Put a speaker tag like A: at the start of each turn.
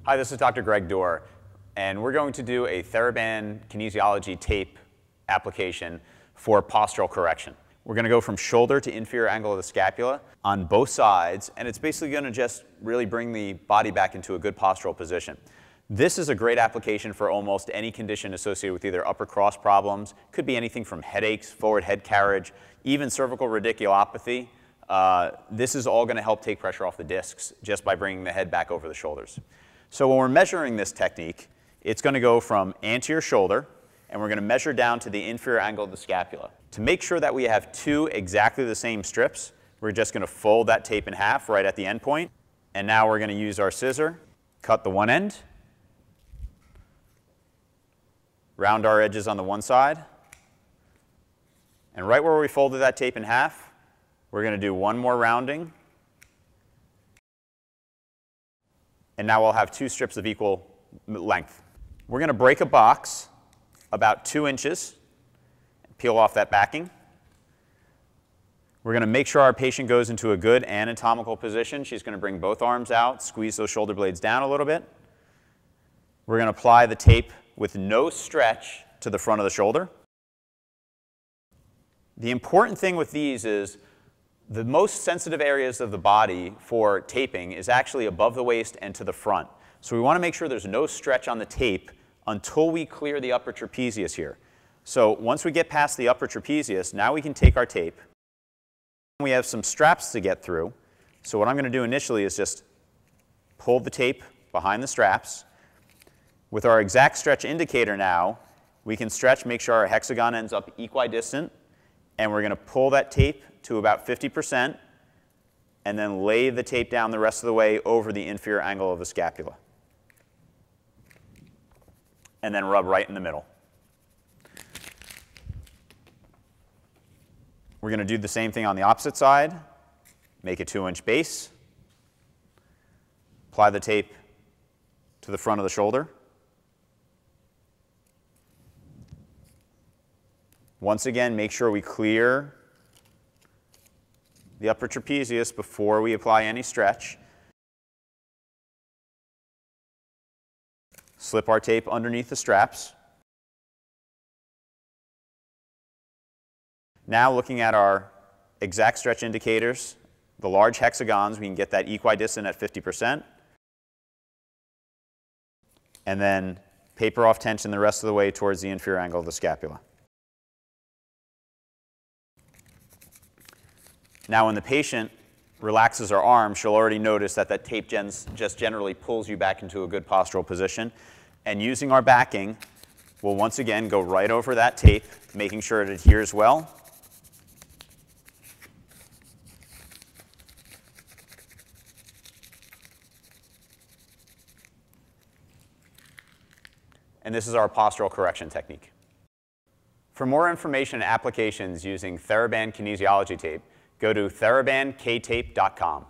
A: Hi, this is Dr. Greg Dorr, and we're going to do a TheraBand kinesiology tape application for postural correction. We're going to go from shoulder to inferior angle of the scapula on both sides, and it's basically going to just really bring the body back into a good postural position. This is a great application for almost any condition associated with either upper cross problems. Could be anything from headaches, forward head carriage, even cervical radiculopathy. This is all going to help take pressure off the discs just by bringing the head back over the shoulders. So when we're measuring this technique, it's going to go from anterior shoulder, and we're going to measure down to the inferior angle of the scapula. To make sure that we have two exactly the same strips, we're just going to fold that tape in half right at the end point. And now we're going to use our scissor, cut the one end, round our edges on the one side, and right where we folded that tape in half, we're going to do one more rounding. And now we'll have two strips of equal length. We're going to break a box about 2 inches, peel off that backing. We're going to make sure our patient goes into a good anatomical position. She's going to bring both arms out, squeeze those shoulder blades down a little bit. We're going to apply the tape with no stretch to the front of the shoulder. The important thing with these is the most sensitive areas of the body for taping is actually above the waist and to the front. So we want to make sure there's no stretch on the tape until we clear the upper trapezius here. So once we get past the upper trapezius, now we can take our tape. We have some straps to get through. So what I'm going to do initially is just pull the tape behind the straps. With our exact stretch indicator now, we can stretch, make sure our hexagon ends up equidistant, and we're going to pull that tape to about 50%, and then lay the tape down the rest of the way over the inferior angle of the scapula. And then rub right in the middle. We're going to do the same thing on the opposite side. Make a 2-inch base. Apply the tape to the front of the shoulder. Once again, make sure we clear the upper trapezius before we apply any stretch. Slip our tape underneath the straps. Now looking at our exact stretch indicators, the large hexagons, we can get that equidistant at 50%. And then paper off tension the rest of the way towards the inferior angle of the scapula. Now when the patient relaxes her arm, she'll already notice that that tape just generally pulls you back into a good postural position. And using our backing, we'll once again go right over that tape, making sure it adheres well. And this is our postural correction technique. For more information and applications using TheraBand kinesiology tape, go to therabandktape.com.